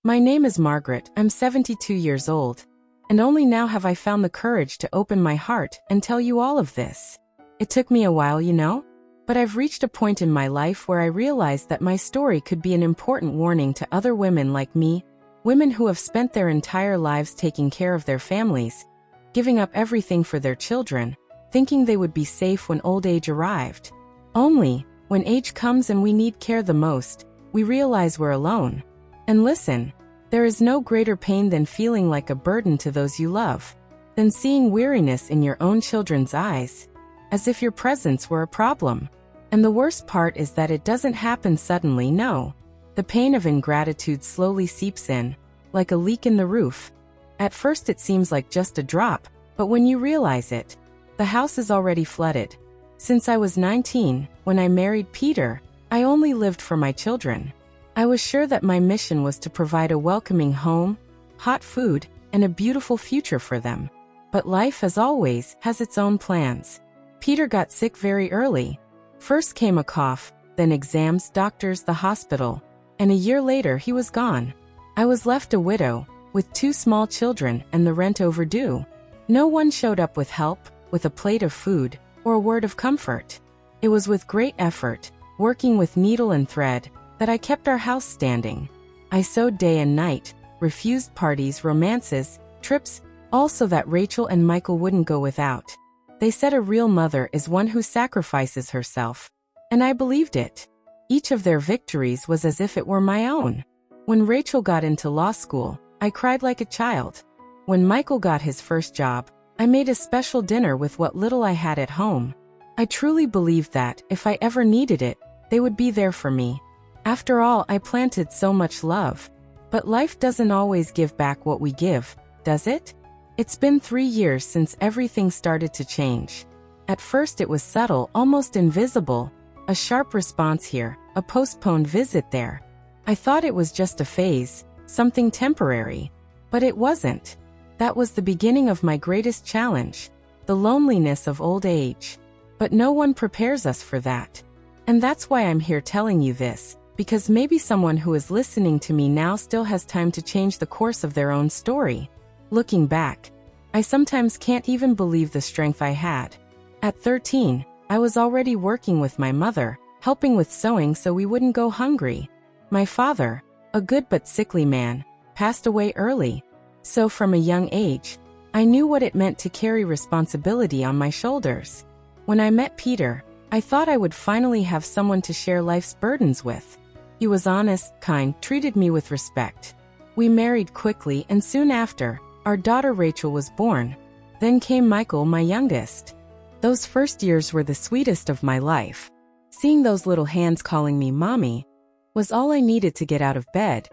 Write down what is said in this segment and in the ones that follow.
My name is Margaret, I'm 72 years old, and only now have I found the courage to open my heart and tell you all of this. It took me a while, but I've reached a point in my life where I realized that my story could be an important warning to other women like me, women who have spent their entire lives taking care of their families, giving up everything for their children, thinking they would be safe when old age arrived. Only, when age comes and we need care the most, we realize we're alone. And listen, there is no greater pain than feeling like a burden to those you love, than seeing weariness in your own children's eyes, as if your presence were a problem. And the worst part is that it doesn't happen suddenly, no. The pain of ingratitude slowly seeps in, like a leak in the roof. At first it seems like just a drop, but when you realize it, the house is already flooded. Since I was 19, when I married Peter, I only lived for my children. I was sure that my mission was to provide a welcoming home, hot food, and a beautiful future for them. But life, as always, has its own plans. Peter got sick very early. First came a cough, then exams, doctors, the hospital, and a year later he was gone. I was left a widow, with 2 small children and the rent overdue. No one showed up with help, with a plate of food, or a word of comfort. It was with great effort, working with needle and thread, that I kept our house standing. I sewed day and night, refused parties, romances, trips, all so that Rachel and Michael wouldn't go without. They said a real mother is one who sacrifices herself. And I believed it. Each of their victories was as if it were my own. When Rachel got into law school, I cried like a child. When Michael got his first job, I made a special dinner with what little I had at home. I truly believed that, if I ever needed it, they would be there for me. After all, I planted so much love. But life doesn't always give back what we give, does it? It's been 3 years since everything started to change. At first it was subtle, almost invisible. A sharp response here, a postponed visit there. I thought it was just a phase, something temporary. But it wasn't. That was the beginning of my greatest challenge, the loneliness of old age. But no one prepares us for that. And that's why I'm here telling you this, because maybe someone who is listening to me now still has time to change the course of their own story. Looking back, I sometimes can't even believe the strength I had. At 13, I was already working with my mother, helping with sewing so we wouldn't go hungry. My father, a good but sickly man, passed away early. So from a young age, I knew what it meant to carry responsibility on my shoulders. When I met Peter, I thought I would finally have someone to share life's burdens with. He was honest, kind, treated me with respect. We married quickly, and soon after, our daughter Rachel was born. Then came Michael, my youngest. Those first years were the sweetest of my life. Seeing those little hands calling me mommy was all I needed to get out of bed,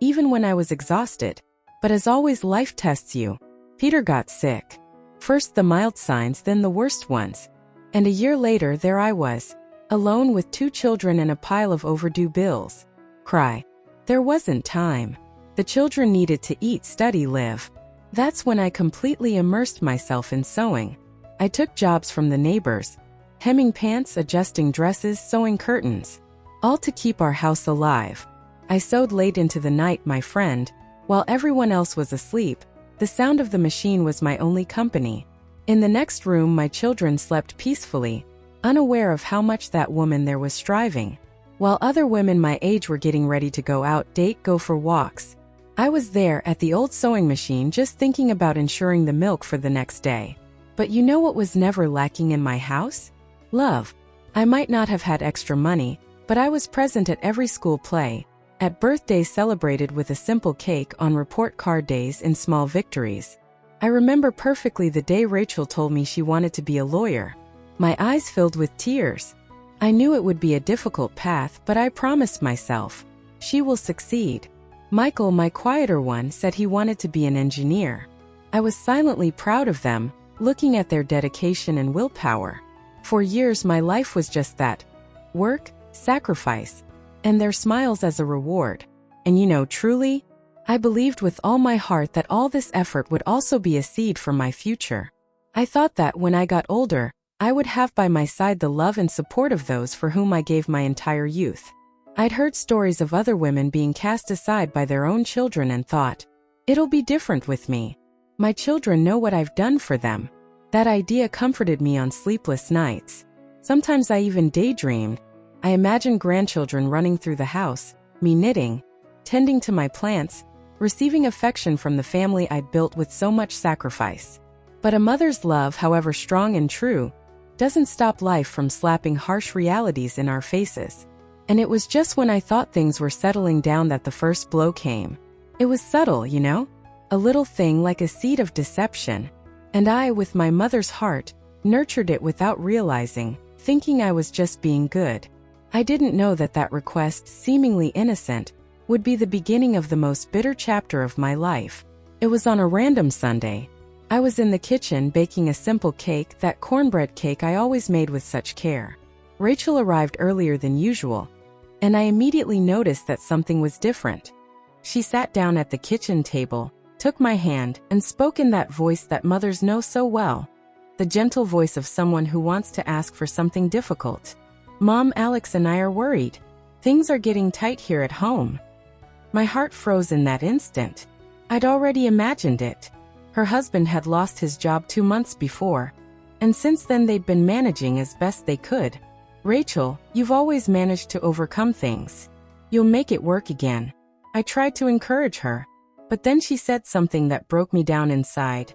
even when I was exhausted. But as always, life tests you. Peter got sick. First the mild signs, then the worst ones. And a year later, there I was, alone with 2 children and a pile of overdue bills. Cry. There wasn't time. The children needed to eat, study, live. That's when I completely immersed myself in sewing. I took jobs from the neighbors, hemming pants, adjusting dresses, sewing curtains, all to keep our house alive. I sewed late into the night, my friend, while everyone else was asleep. The sound of the machine was my only company. In the next room, my children slept peacefully, unaware of how much that woman there was striving. While other women my age were getting ready to go out, date, go for walks, I was there at the old sewing machine just thinking about ensuring the milk for the next day. But you know what was never lacking in my house? Love. I might not have had extra money, but I was present at every school play, at birthdays celebrated with a simple cake, on report card days, in small victories. I remember perfectly the day Rachel told me she wanted to be a lawyer. My eyes filled with tears. I knew it would be a difficult path, but I promised myself, she will succeed. Michael, my quieter one, said he wanted to be an engineer. I was silently proud of them, looking at their dedication and willpower. For years my life was just that. Work, sacrifice, and their smiles as a reward. And truly, I believed with all my heart that all this effort would also be a seed for my future. I thought that when I got older, I would have by my side the love and support of those for whom I gave my entire youth. I'd heard stories of other women being cast aside by their own children and thought, it'll be different with me. My children know what I've done for them. That idea comforted me on sleepless nights. Sometimes I even daydreamed. I imagined grandchildren running through the house, me knitting, tending to my plants, receiving affection from the family I'd built with so much sacrifice. But a mother's love, however strong and true, doesn't stop life from slapping harsh realities in our faces. And it was just when I thought things were settling down that the first blow came. It was subtle, you know? A little thing like a seed of deception. And I, with my mother's heart, nurtured it without realizing, thinking I was just being good. I didn't know that that request, seemingly innocent, would be the beginning of the most bitter chapter of my life. It was on a random Sunday. I was in the kitchen baking a simple cake, that cornbread cake I always made with such care. Rachel arrived earlier than usual, and I immediately noticed that something was different. She sat down at the kitchen table, took my hand, and spoke in that voice that mothers know so well, the gentle voice of someone who wants to ask for something difficult. Mom, Alex and I are worried. Things are getting tight here at home. My heart froze in that instant. I'd already imagined it. Her husband had lost his job 2 months before, and since then they'd been managing as best they could. Rachel, you've always managed to overcome things. You'll make it work again. I tried to encourage her, but then she said something that broke me down inside.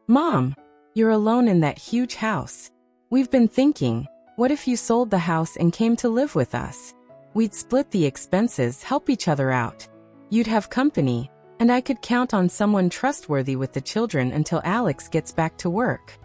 Mom, you're alone in that huge house. We've been thinking, what if you sold the house and came to live with us? We'd split the expenses, help each other out. You'd have company, and I could count on someone trustworthy with the children until Alex gets back to work.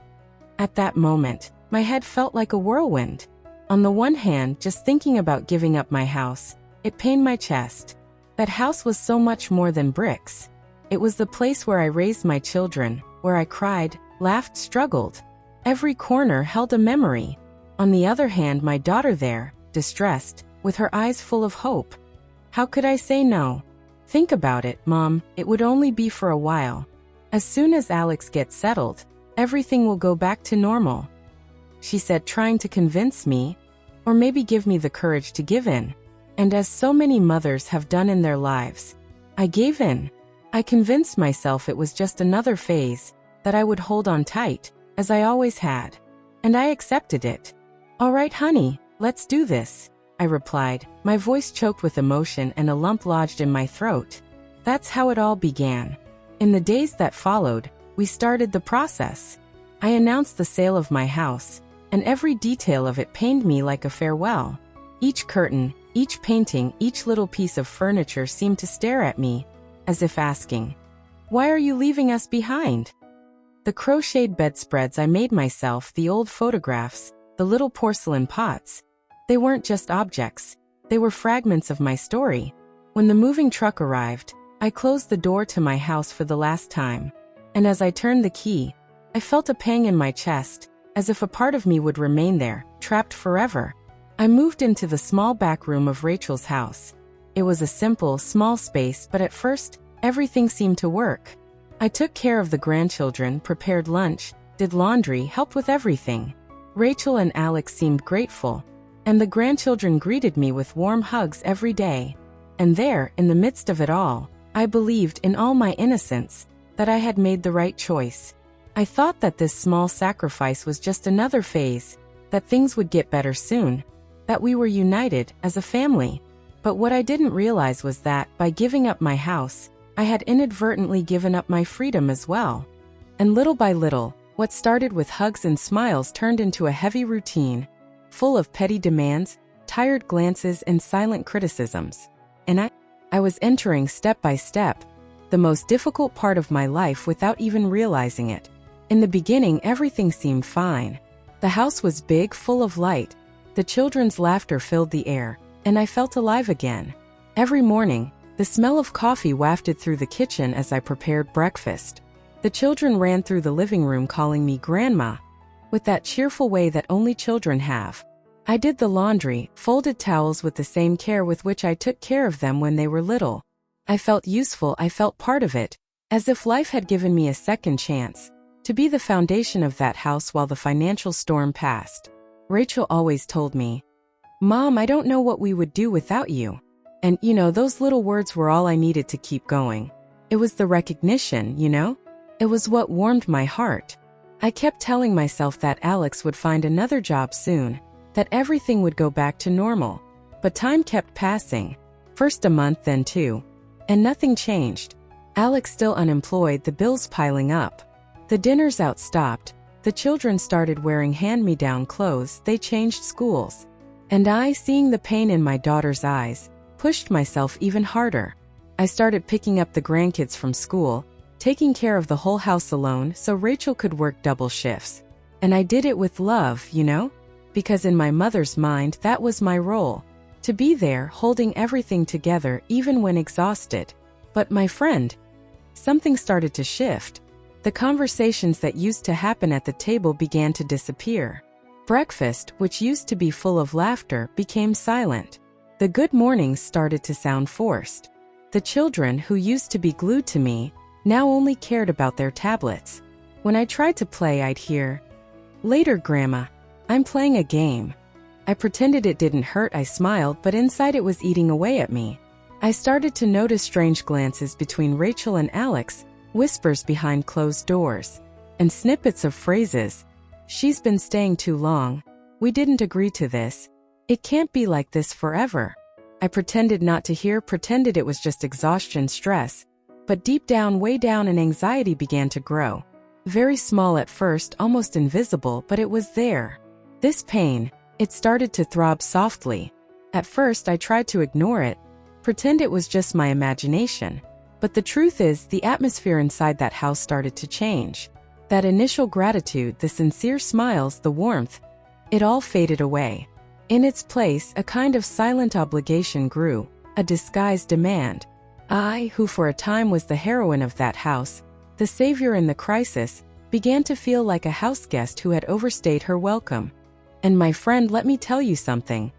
At that moment, my head felt like a whirlwind. On the one hand, just thinking about giving up my house, it pained my chest. That house was so much more than bricks. It was the place where I raised my children, where I cried, laughed, struggled. Every corner held a memory. On the other hand, my daughter there, distressed, with her eyes full of hope. How could I say no? Think about it, Mom, it would only be for a while. As soon as Alex gets settled, everything will go back to normal. She said, trying to convince me, or maybe give me the courage to give in. And as so many mothers have done in their lives, I gave in. I convinced myself it was just another phase, that I would hold on tight, as I always had. And I accepted it. All right, honey, let's do this, I replied, my voice choked with emotion and a lump lodged in my throat. That's how it all began. In the days that followed, we started the process. I announced the sale of my house, and every detail of it pained me like a farewell. Each curtain, each painting, each little piece of furniture seemed to stare at me, as if asking, why are you leaving us behind? The crocheted bedspreads I made myself, the old photographs, the little porcelain pots, they weren't just objects, they were fragments of my story. When the moving truck arrived, I closed the door to my house for the last time, and as I turned the key, I felt a pang in my chest, as if a part of me would remain there, trapped forever. I moved into the small back room of Rachel's house. It was a simple, small space, but at first, everything seemed to work. I took care of the grandchildren, prepared lunch, did laundry, helped with everything. Rachel and Alex seemed grateful, and the grandchildren greeted me with warm hugs every day. And there, in the midst of it all, I believed, in all my innocence, that I had made the right choice. I thought that this small sacrifice was just another phase, that things would get better soon, that we were united as a family. But what I didn't realize was that, by giving up my house, I had inadvertently given up my freedom as well. And little by little, what started with hugs and smiles turned into a heavy routine, full of petty demands, tired glances, and silent criticisms. And I was entering step by step, the most difficult part of my life without even realizing it. In the beginning, everything seemed fine. The house was big, full of light. The children's laughter filled the air, and I felt alive again. Every morning, the smell of coffee wafted through the kitchen as I prepared breakfast. The children ran through the living room calling me Grandma, with that cheerful way that only children have. I did the laundry, folded towels with the same care with which I took care of them when they were little. I felt useful, I felt part of it, as if life had given me a second chance, to be the foundation of that house while the financial storm passed. Rachel always told me, "Mom, I don't know what we would do without you." And, those little words were all I needed to keep going. It was the recognition, It was what warmed my heart. I kept telling myself that Alex would find another job soon, that everything would go back to normal. But time kept passing. First a month, then two. And nothing changed. Alex still unemployed, the bills piling up. The dinners out stopped. The children started wearing hand-me-down clothes, they changed schools. And I, seeing the pain in my daughter's eyes, pushed myself even harder. I started picking up the grandkids from school, taking care of the whole house alone so Rachel could work double shifts. And I did it with love, Because in my mother's mind that was my role. To be there, holding everything together even when exhausted. But my friend, something started to shift. The conversations that used to happen at the table began to disappear. Breakfast, which used to be full of laughter, became silent. The good mornings started to sound forced. The children, who used to be glued to me, now only cared about their tablets. When I tried to play, I'd hear, "Later, Grandma. I'm playing a game." I pretended it didn't hurt, I smiled, but inside it was eating away at me. I started to notice strange glances between Rachel and Alex, whispers behind closed doors, and snippets of phrases. "She's been staying too long. We didn't agree to this. It can't be like this forever." I pretended not to hear, pretended it was just exhaustion, stress. But deep down, way down, an anxiety began to grow. Very small at first, almost invisible, but it was there. This pain, it started to throb softly. At first I tried to ignore it, pretend it was just my imagination. But the truth is, the atmosphere inside that house started to change. That initial gratitude, the sincere smiles, the warmth, it all faded away. In its place, a kind of silent obligation grew, a disguised demand. I, who for a time was the heroine of that house, the savior in the crisis, began to feel like a house guest who had overstayed her welcome. And my friend, let me tell you something.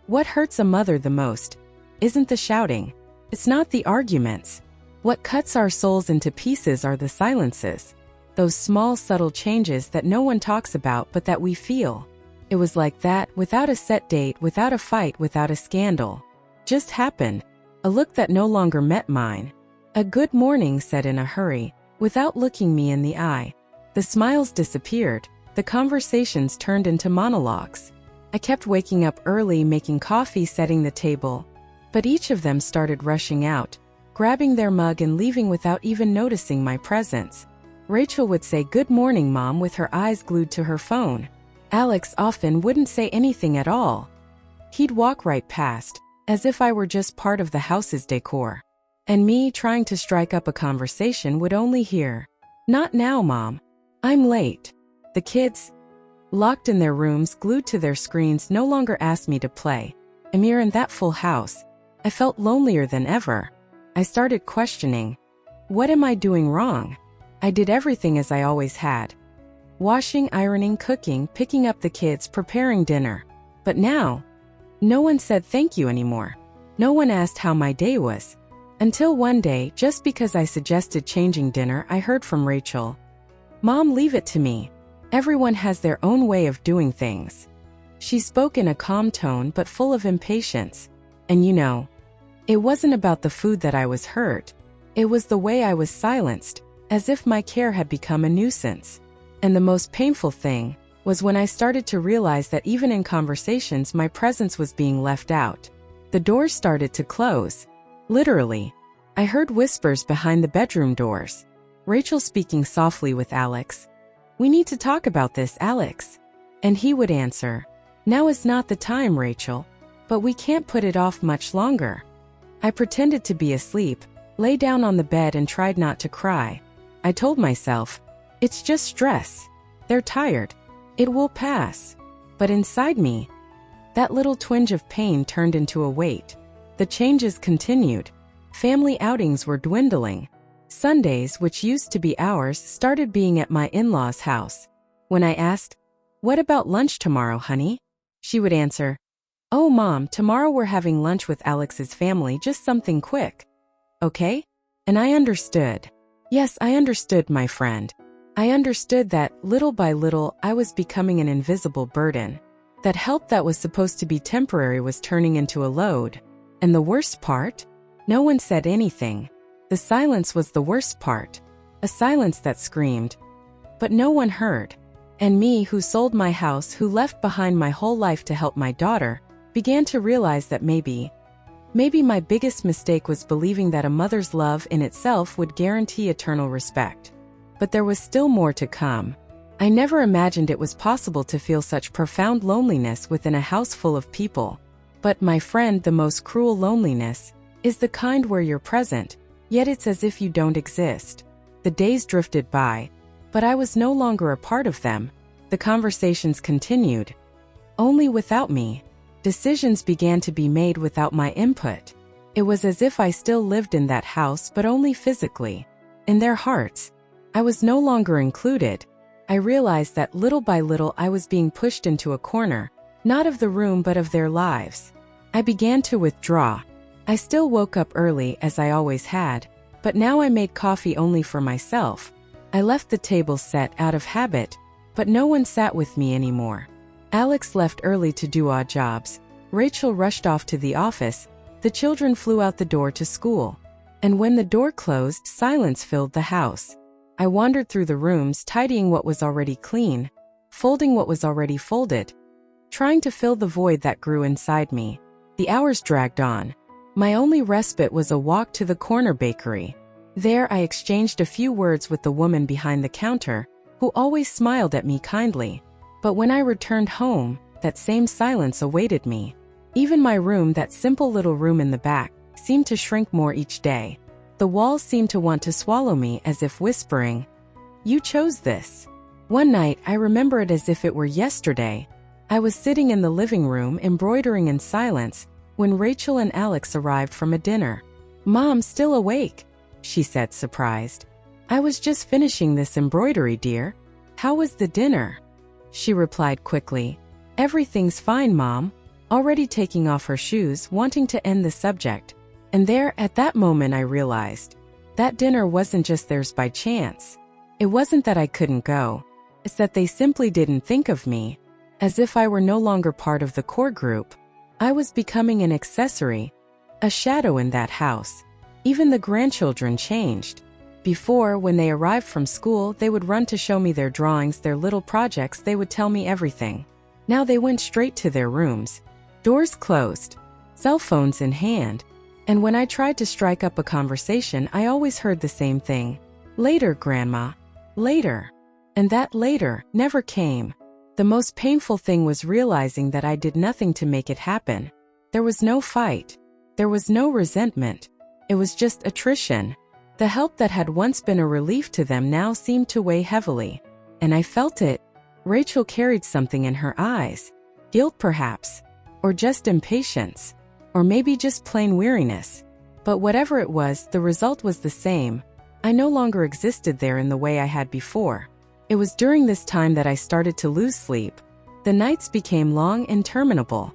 What hurts a mother the most isn't the shouting. It's not the arguments. What cuts our souls into pieces are the silences. Those small, subtle changes that no one talks about but that we feel. It was like that, without a set date, without a fight, without a scandal. Just happened. A look that no longer met mine. A "good morning" said in a hurry, without looking me in the eye. The smiles disappeared. The conversations turned into monologues. I kept waking up early, making coffee, setting the table. But each of them started rushing out, grabbing their mug and leaving without even noticing my presence. Rachel would say, "Good morning, Mom," with her eyes glued to her phone. Alex often wouldn't say anything at all. He'd walk right past, as if I were just part of the house's decor. And me, trying to strike up a conversation, would only hear, "Not now, Mom. I'm late." The kids, locked in their rooms, glued to their screens, no longer asked me to play. Amir, in that full house, I felt lonelier than ever. I started questioning, what am I doing wrong? I did everything as I always had. Washing, ironing, cooking, picking up the kids, preparing dinner. But now, no one said thank you anymore. No one asked how my day was. Until one day, just because I suggested changing dinner, I heard from Rachel, "Mom, leave it to me. Everyone has their own way of doing things." She spoke in a calm tone but full of impatience. And it wasn't about the food that I was hurt. It was the way I was silenced, as if my care had become a nuisance. And the most painful thing was when I started to realize that even in conversations my presence was being left out. The doors started to close. Literally. I heard whispers behind the bedroom doors. Rachel speaking softly with Alex. "We need to talk about this, Alex." And he would answer, "Now is not the time, Rachel. But we can't put it off much longer." I pretended to be asleep, lay down on the bed and tried not to cry. I told myself, it's just stress. They're tired. It will pass. But inside me, that little twinge of pain turned into a weight. The changes continued. Family outings were dwindling. Sundays, which used to be ours, started being at my in-laws' house. When I asked, "What about lunch tomorrow, honey?" she would answer, "Oh, Mom, tomorrow we're having lunch with Alex's family, just something quick. Okay?" And I understood. Yes, I understood, my friend. I understood that, little by little, I was becoming an invisible burden. That help that was supposed to be temporary was turning into a load. And the worst part? No one said anything. The silence was the worst part. A silence that screamed. But no one heard. And me, who sold my house, who left behind my whole life to help my daughter, began to realize that maybe my biggest mistake was believing that a mother's love in itself would guarantee eternal respect. But there was still more to come. I never imagined it was possible to feel such profound loneliness within a house full of people. But, my friend, the most cruel loneliness is the kind where you're present, yet it's as if you don't exist. The days drifted by, but I was no longer a part of them. The conversations continued, only without me. Decisions began to be made without my input. It was as if I still lived in that house, but only physically. In their hearts, I was no longer included. I realized that little by little I was being pushed into a corner, not of the room but of their lives. I began to withdraw. I still woke up early as I always had, but now I made coffee only for myself. I left the table set out of habit, but no one sat with me anymore. Alex left early to do odd jobs. Rachel rushed off to the office. The children flew out the door to school. And when the door closed, silence filled the house. I wandered through the rooms, tidying what was already clean, folding what was already folded, trying to fill the void that grew inside me. The hours dragged on. My only respite was a walk to the corner bakery. There I exchanged a few words with the woman behind the counter, who always smiled at me kindly. But when I returned home, that same silence awaited me. Even my room, that simple little room in the back, seemed to shrink more each day. The walls seemed to want to swallow me, as if whispering, "You chose this." One night, I remember it as if it were yesterday. I was sitting in the living room embroidering in silence when Rachel and Alex arrived from a dinner. "Mom, still awake?" she said, surprised. "I was just finishing this embroidery, dear. How was the dinner?" She replied quickly, "Everything's fine, Mom," already taking off her shoes, wanting to end the subject. And there, at that moment, I realized that dinner wasn't just theirs by chance. It wasn't that I couldn't go. It's that they simply didn't think of me. As if I were no longer part of the core group. I was becoming an accessory, a shadow in that house. Even the grandchildren changed. Before, when they arrived from school, they would run to show me their drawings, their little projects, they would tell me everything. Now they went straight to their rooms. Doors closed, cell phones in hand. And when I tried to strike up a conversation, I always heard the same thing. "Later, Grandma. Later." And that later never came. The most painful thing was realizing that I did nothing to make it happen. There was no fight. There was no resentment. It was just attrition. The help that had once been a relief to them now seemed to weigh heavily. And I felt it. Rachel carried something in her eyes. Guilt, perhaps. Or just impatience. Or maybe just plain weariness. But whatever it was, the result was the same. I no longer existed there in the way I had before. It was during this time that I started to lose sleep. The nights became long and interminable.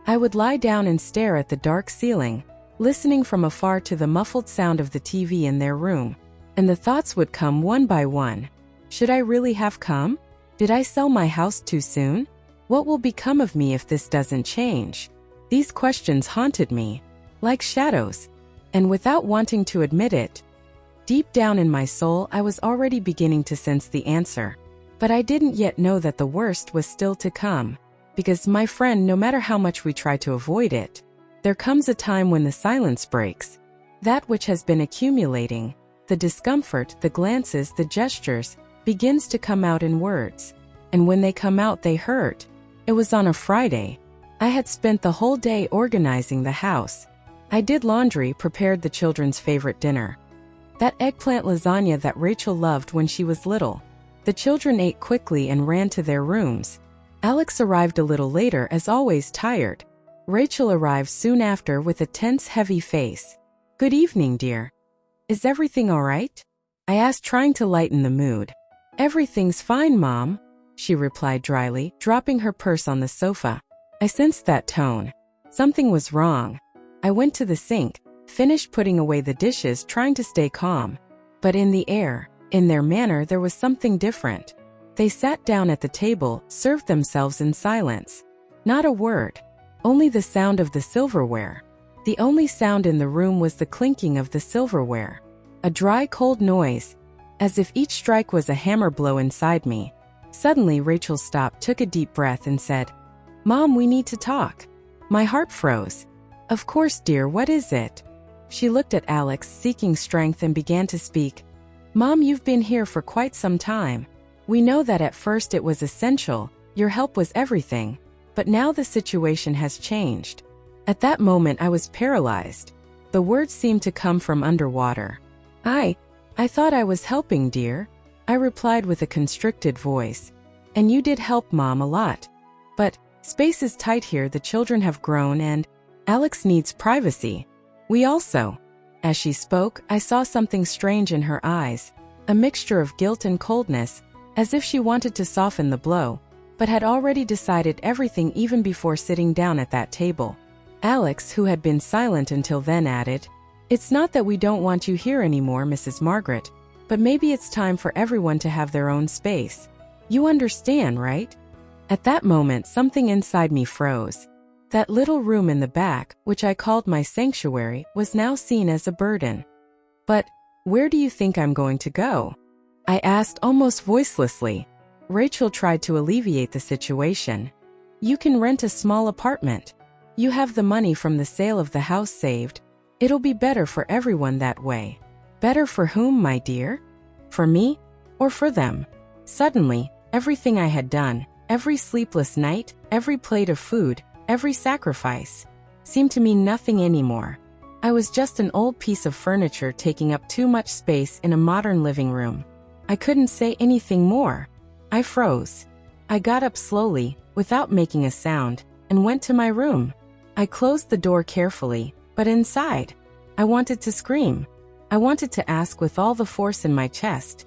I would lie down and stare at the dark ceiling, listening from afar to the muffled sound of the TV in their room. And the thoughts would come one by one. Should I really have come? Did I sell my house too soon? What will become of me if this doesn't change? These questions haunted me, like shadows. And without wanting to admit it, deep down in my soul, I was already beginning to sense the answer. But I didn't yet know that the worst was still to come. Because, my friend, no matter how much we try to avoid it, there comes a time when the silence breaks. That which has been accumulating, the discomfort, the glances, the gestures, begins to come out in words. And when they come out, they hurt. It was on a Friday. I had spent the whole day organizing the house. I did laundry, prepared the children's favorite dinner. That eggplant lasagna that Rachel loved when she was little. The children ate quickly and ran to their rooms. Alex arrived a little later, as always, tired. Rachel arrived soon after with a tense, heavy face. "Good evening, dear. Is everything all right?" I asked, trying to lighten the mood. "Everything's fine, Mom," she replied dryly, dropping her purse on the sofa. I sensed that tone. Something was wrong. I went to the sink, finished putting away the dishes, trying to stay calm. But in the air, in their manner, there was something different. They sat down at the table, served themselves in silence. Not a word. Only the sound of the silverware. The only sound in the room was the clinking of the silverware. A dry, cold noise, as if each strike was a hammer blow inside me. Suddenly, Rachel stopped, took a deep breath, and said, "Mom, we need to talk." My heart froze. "Of course, dear, what is it?" She looked at Alex, seeking strength, and began to speak. "Mom, you've been here for quite some time. We know that at first it was essential, your help was everything, but now the situation has changed." At that moment I was paralyzed. The words seemed to come from underwater. I thought I was helping, dear," I replied with a constricted voice. "And you did help, Mom, a lot. But space is tight here, the children have grown, and Alex needs privacy. We also." As she spoke, I saw something strange in her eyes, a mixture of guilt and coldness, as if she wanted to soften the blow, but had already decided everything even before sitting down at that table. Alex, who had been silent until then, added, "It's not that we don't want you here anymore, Mrs. Margaret, but maybe it's time for everyone to have their own space. You understand, right?" At that moment, something inside me froze. That little room in the back, which I called my sanctuary, was now seen as a burden. "But where do you think I'm going to go?" I asked almost voicelessly. Rachel tried to alleviate the situation. "You can rent a small apartment. You have the money from the sale of the house saved. It'll be better for everyone that way." "Better for whom, my dear? For me? Or for them?" Suddenly, everything I had done, every sleepless night, every plate of food, every sacrifice, seemed to mean nothing anymore. I was just an old piece of furniture taking up too much space in a modern living room. I couldn't say anything more. I froze. I got up slowly, without making a sound, and went to my room. I closed the door carefully, but inside, I wanted to scream. I wanted to ask with all the force in my chest,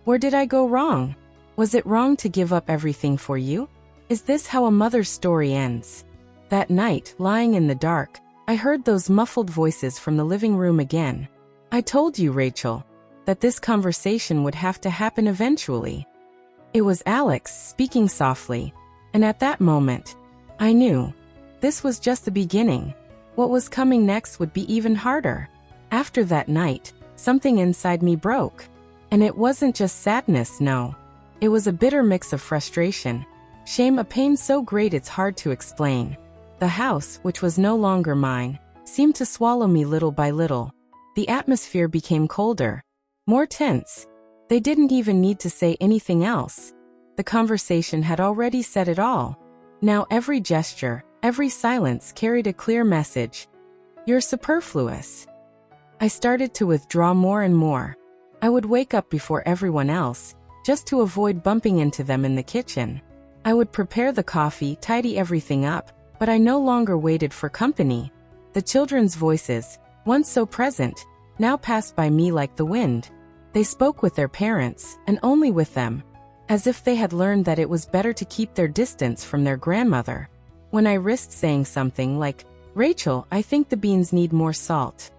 "Where did I go wrong? Was it wrong to give up everything for you? Is this how a mother's story ends?" That night, lying in the dark, I heard those muffled voices from the living room again. "I told you, Rachel, that this conversation would have to happen eventually." It was Alex speaking softly, and at that moment, I knew this was just the beginning. What was coming next would be even harder. After that night, something inside me broke. And it wasn't just sadness, no. It was a bitter mix of frustration, shame, a pain so great it's hard to explain. The house, which was no longer mine, seemed to swallow me little by little. The atmosphere became colder, more tense. They didn't even need to say anything else. The conversation had already said it all. Now every gesture, every silence carried a clear message. "You're superfluous." I started to withdraw more and more. I would wake up before everyone else, just to avoid bumping into them in the kitchen. I would prepare the coffee, tidy everything up, but I no longer waited for company. The children's voices, once so present, now passed by me like the wind. They spoke with their parents, and only with them, as if they had learned that it was better to keep their distance from their grandmother. When I risked saying something like, "Rachel, I think the beans need more salt,"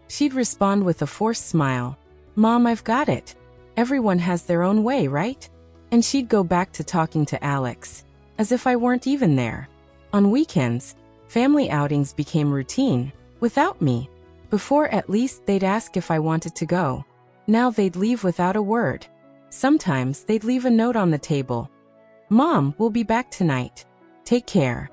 she'd respond with a forced smile, "Mom, I've got it. Everyone has their own way, right?" And she'd go back to talking to Alex, as if I weren't even there. On weekends, family outings became routine, without me. Before, at least, they'd ask if I wanted to go. Now they'd leave without a word. Sometimes they'd leave a note on the table. "Mom, we'll be back tonight. Take care."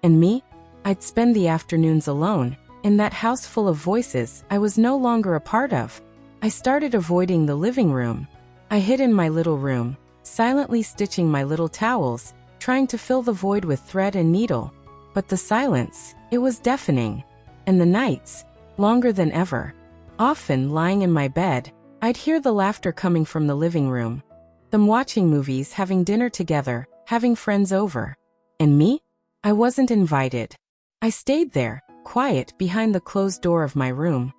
And me? I'd spend the afternoons alone, in that house full of voices I was no longer a part of. I started avoiding the living room. I hid in my little room, silently stitching my little towels, trying to fill the void with thread and needle. But the silence, it was deafening. And the nights, longer than ever. Often, lying in my bed, I'd hear the laughter coming from the living room. Them watching movies, having dinner together, having friends over. And me? I wasn't invited. I stayed there, quiet, behind the closed door of my room.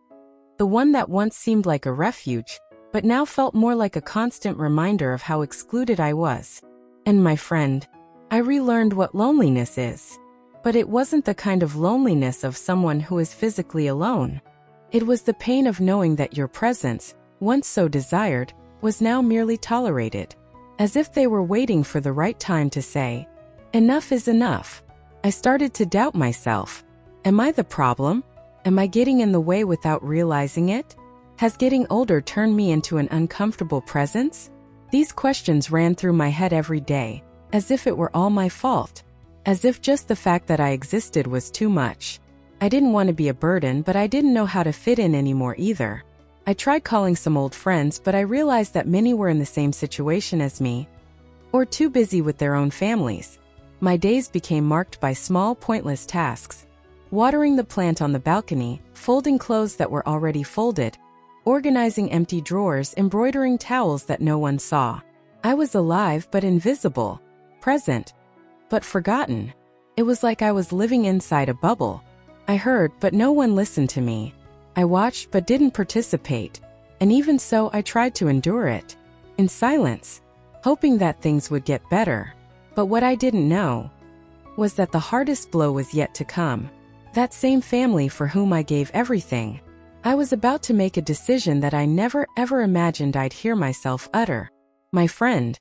The one that once seemed like a refuge, but now felt more like a constant reminder of how excluded I was. And my friend, I relearned what loneliness is. But it wasn't the kind of loneliness of someone who is physically alone. It was the pain of knowing that your presence, once so desired, was now merely tolerated. As if they were waiting for the right time to say, "Enough is enough." I started to doubt myself. Am I the problem? Am I getting in the way without realizing it? Has getting older turned me into an uncomfortable presence? These questions ran through my head every day, as if it were all my fault. As if just the fact that I existed was too much. I didn't want to be a burden, but I didn't know how to fit in anymore either. I tried calling some old friends, but I realized that many were in the same situation as me, or too busy with their own families. My days became marked by small, pointless tasks. Watering the plant on the balcony, folding clothes that were already folded, organizing empty drawers, embroidering towels that no one saw. I was alive but invisible, present but forgotten. It was like I was living inside a bubble. I heard, but no one listened to me. I watched but didn't participate. And even so, I tried to endure it, in silence, hoping that things would get better. But what I didn't know was that the hardest blow was yet to come. That same family for whom I gave everything. I was about to make a decision that I never ever imagined I'd hear myself utter. My friend,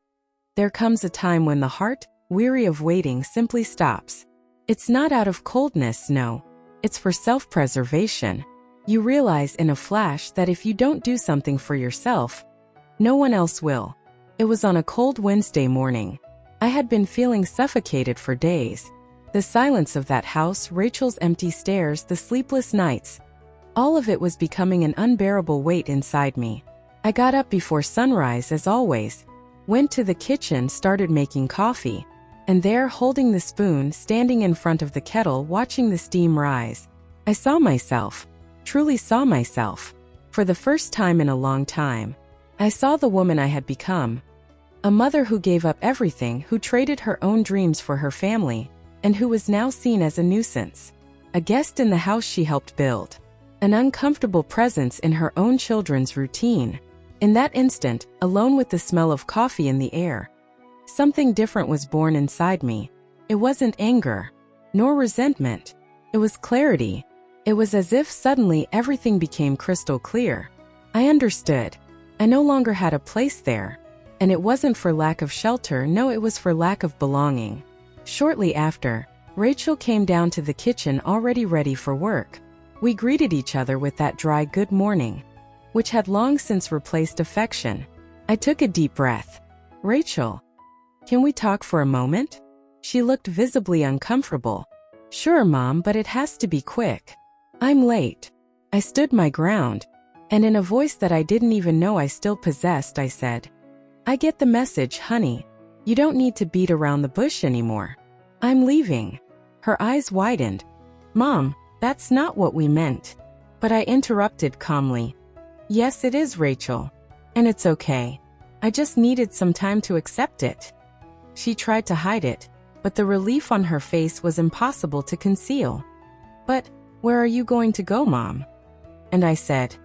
there comes a time when the heart, weary of waiting, simply stops. It's not out of coldness, no. It's for self-preservation. You realize in a flash that if you don't do something for yourself, no one else will. It was on a cold Wednesday morning. I had been feeling suffocated for days. The silence of that house, Rachel's empty stares, the sleepless nights, all of it was becoming an unbearable weight inside me. I got up before sunrise as always, went to the kitchen, started making coffee, and there, holding the spoon, standing in front of the kettle, watching the steam rise, I saw myself, truly saw myself. For the first time in a long time, I saw the woman I had become. A mother who gave up everything, who traded her own dreams for her family, and who was now seen as a nuisance. A guest in the house she helped build. An uncomfortable presence in her own children's routine. In that instant, alone with the smell of coffee in the air, something different was born inside me. It wasn't anger, nor resentment. It was clarity. It was as if suddenly everything became crystal clear. I understood. I no longer had a place there. And it wasn't for lack of shelter, no, it was for lack of belonging. Shortly after, Rachel came down to the kitchen already ready for work. We greeted each other with that dry good morning, which had long since replaced affection. I took a deep breath. Rachel, can we talk for a moment? She looked visibly uncomfortable. Sure, Mom, but it has to be quick. I'm late. I stood my ground, and in a voice that I didn't even know I still possessed, I said, I get the message, honey. You don't need to beat around the bush anymore. I'm leaving. Her eyes widened. Mom, that's not what we meant. But I interrupted calmly. Yes, it is, Rachel. And it's okay. I just needed some time to accept it. She tried to hide it, but the relief on her face was impossible to conceal. But where are you going to go, Mom? And I said,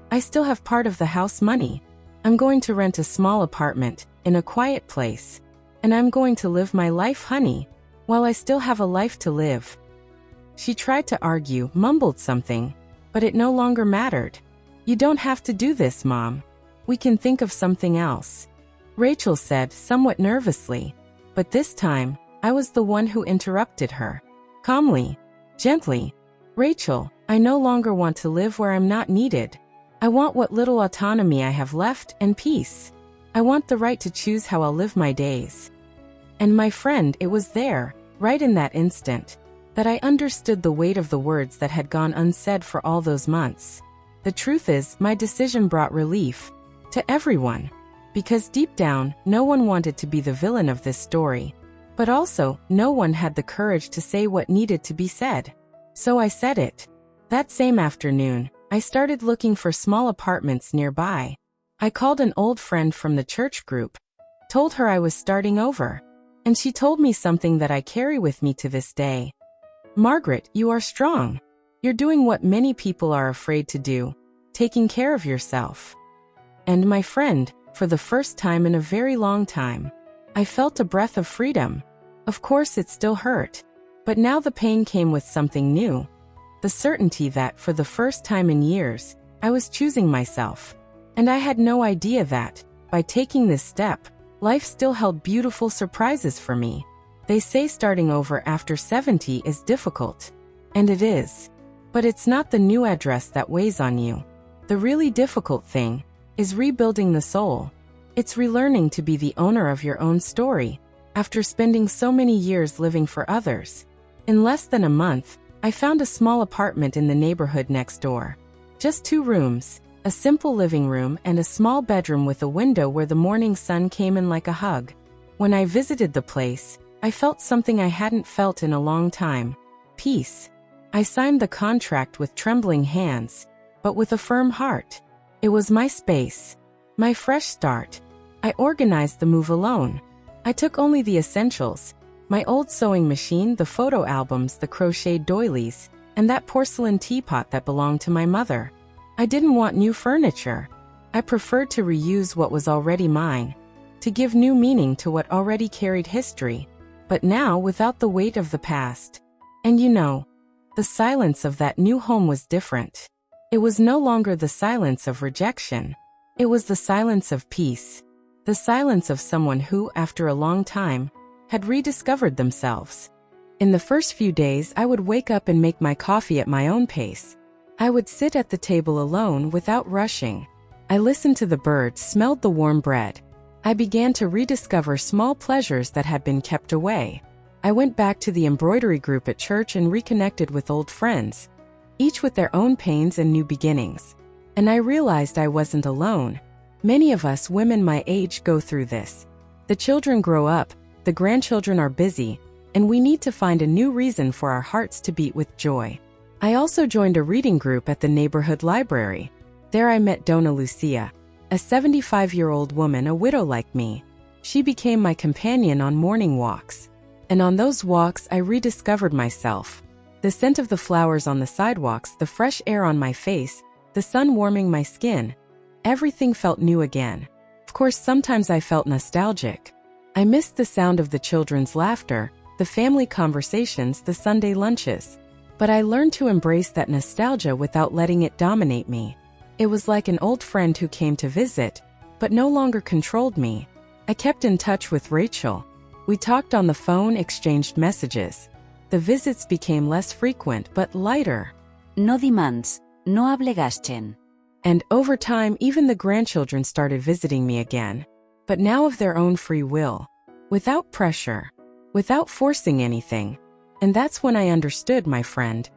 I still have part of the house money. I'm going to rent a small apartment in a quiet place. And I'm going to live my life, honey, while I still have a life to live. She tried to argue, mumbled something, but it no longer mattered. You don't have to do this, Mom. We can think of something else. Rachel said, somewhat nervously. But this time, I was the one who interrupted her. Calmly, gently. Rachel, I no longer want to live where I'm not needed. I want what little autonomy I have left and peace. I want the right to choose how I'll live my days. And my friend, it was there, right in that instant, that I understood the weight of the words that had gone unsaid for all those months. The truth is, my decision brought relief to everyone. Because deep down, no one wanted to be the villain of this story. But also, no one had the courage to say what needed to be said. So I said it. That same afternoon, I started looking for small apartments nearby. I called an old friend from the church group, told her I was starting over, and she told me something that I carry with me to this day. Margaret, you are strong. You're doing what many people are afraid to do, taking care of yourself. And my friend, for the first time in a very long time, I felt a breath of freedom. Of course, it still hurt, but now the pain came with something new. The certainty that, for the first time in years, I was choosing myself. And I had no idea that, by taking this step, life still held beautiful surprises for me. They say starting over after 70 is difficult. And it is. But it's not the new address that weighs on you. The really difficult thing is rebuilding the soul. It's relearning to be the owner of your own story after spending so many years living for others. In less than a month, I found a small apartment in the neighborhood next door. Just 2 rooms, a simple living room and a small bedroom with a window where the morning sun came in like a hug. When I visited the place, I felt something I hadn't felt in a long time. Peace. I signed the contract with trembling hands, but with a firm heart. It was my space. My fresh start. I organized the move alone. I took only the essentials. My old sewing machine, the photo albums, the crocheted doilies, and that porcelain teapot that belonged to my mother. I didn't want new furniture. I preferred to reuse what was already mine, to give new meaning to what already carried history, but now without the weight of the past. And you know, the silence of that new home was different. It was no longer the silence of rejection. It was the silence of peace. The silence of someone who, after a long time, had rediscovered themselves. In the first few days, I would wake up and make my coffee at my own pace. I would sit at the table alone without rushing. I listened to the birds, smelled the warm bread. I began to rediscover small pleasures that had been kept away. I went back to the embroidery group at church and reconnected with old friends, each with their own pains and new beginnings. And I realized I wasn't alone. Many of us women my age go through this. The children grow up, the grandchildren are busy, and we need to find a new reason for our hearts to beat with joy. I also joined a reading group at the neighborhood library. There I met Dona Lucia, a 75-year-old woman, a widow like me. She became my companion on morning walks. And on those walks I rediscovered myself. The scent of the flowers on the sidewalks, the fresh air on my face, the sun warming my skin. Everything felt new again. Of course, sometimes I felt nostalgic. I missed the sound of the children's laughter, the family conversations, the Sunday lunches. But I learned to embrace that nostalgia without letting it dominate me. It was like an old friend who came to visit, but no longer controlled me. I kept in touch with Rachel. We talked on the phone, exchanged messages. The visits became less frequent but lighter. No demands, no obligación. And over time, even the grandchildren started visiting me again. But now of their own free will. Without pressure. Without forcing anything. And that's when I understood, my friend.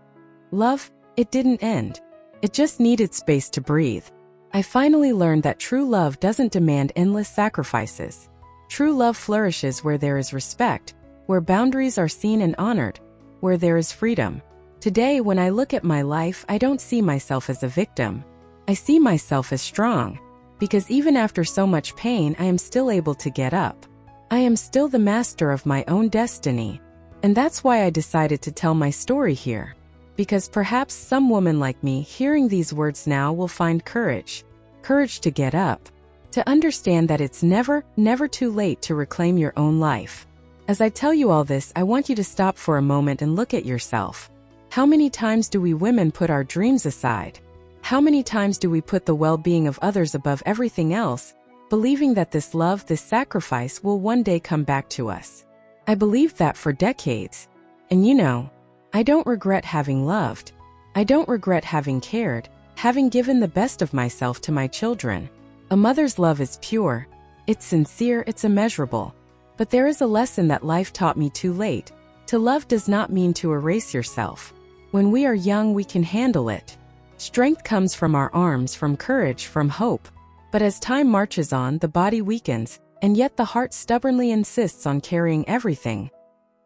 Love, it didn't end. It just needed space to breathe. I finally learned that true love doesn't demand endless sacrifices. True love flourishes where there is respect, where boundaries are seen and honored, where there is freedom. Today, when I look at my life, I don't see myself as a victim. I see myself as strong. Because even after so much pain, I am still able to get up. I am still the master of my own destiny. And that's why I decided to tell my story here. Because perhaps some woman like me hearing these words now will find courage. Courage to get up. To understand that it's never, never too late to reclaim your own life. As I tell you all this, I want you to stop for a moment and look at yourself. How many times do we women put our dreams aside? How many times do we put the well-being of others above everything else, believing that this love, this sacrifice will one day come back to us? I believed that for decades. And you know, I don't regret having loved. I don't regret having cared, having given the best of myself to my children. A mother's love is pure. It's sincere, it's immeasurable. But there is a lesson that life taught me too late. To love does not mean to erase yourself. When we are young, we can handle it. Strength comes from our arms, from courage, from hope. But as time marches on, the body weakens, and yet the heart stubbornly insists on carrying everything.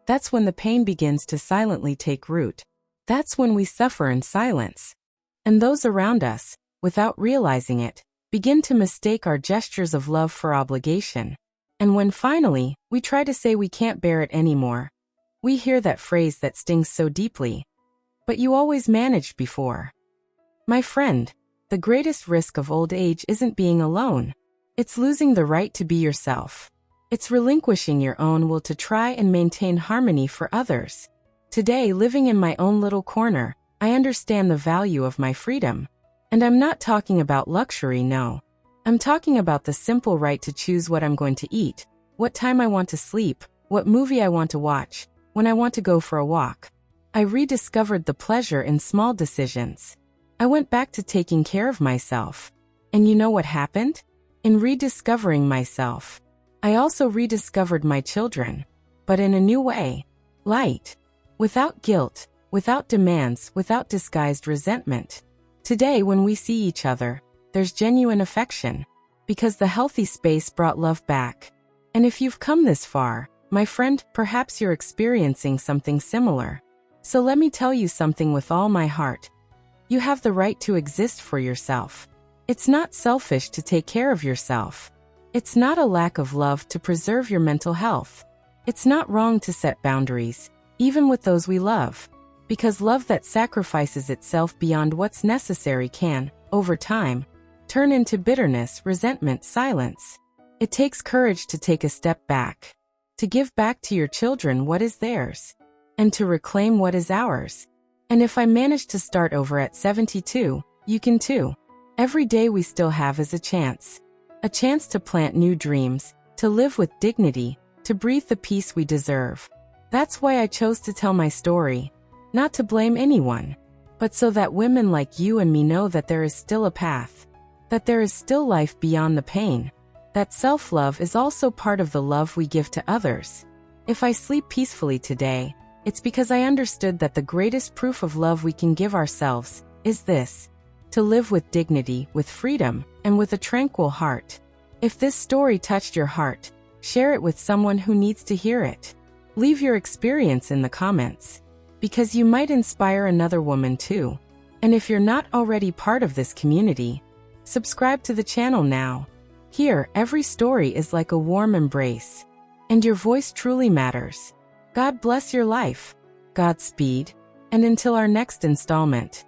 That's when the pain begins to silently take root. That's when we suffer in silence. And those around us, without realizing it, begin to mistake our gestures of love for obligation. And when finally, we try to say we can't bear it anymore, we hear that phrase that stings so deeply. But you always managed before. My friend, the greatest risk of old age isn't being alone. It's losing the right to be yourself. It's relinquishing your own will to try and maintain harmony for others. Today, living in my own little corner, I understand the value of my freedom. And I'm not talking about luxury, no. I'm talking about the simple right to choose what I'm going to eat, what time I want to sleep, what movie I want to watch, when I want to go for a walk. I rediscovered the pleasure in small decisions. I went back to taking care of myself. And you know what happened? In rediscovering myself, I also rediscovered my children, but in a new way. Light. Without guilt, without demands, without disguised resentment. Today, when we see each other, there's genuine affection, because the healthy space brought love back. And if you've come this far, my friend, perhaps you're experiencing something similar. So let me tell you something with all my heart. You have the right to exist for yourself. It's not selfish to take care of yourself. It's not a lack of love to preserve your mental health. It's not wrong to set boundaries, even with those we love. Because love that sacrifices itself beyond what's necessary can, over time, turn into bitterness, resentment, silence. It takes courage to take a step back, to give back to your children what is theirs, and to reclaim what is ours. And if I manage to start over at 72, you can too. Every day we still have is a chance to plant new dreams, to live with dignity, to breathe the peace we deserve. That's why I chose to tell my story, not to blame anyone, but so that women like you and me know that there is still a path, that there is still life beyond the pain, that self-love is also part of the love we give to others. If I sleep peacefully today, it's because I understood that the greatest proof of love we can give ourselves is this: to live with dignity, with freedom, and with a tranquil heart. If this story touched your heart, share it with someone who needs to hear it. Leave your experience in the comments, because you might inspire another woman too. And if you're not already part of this community, subscribe to the channel now. Here, every story is like a warm embrace, and your voice truly matters. God bless your life. Godspeed, and until our next installment.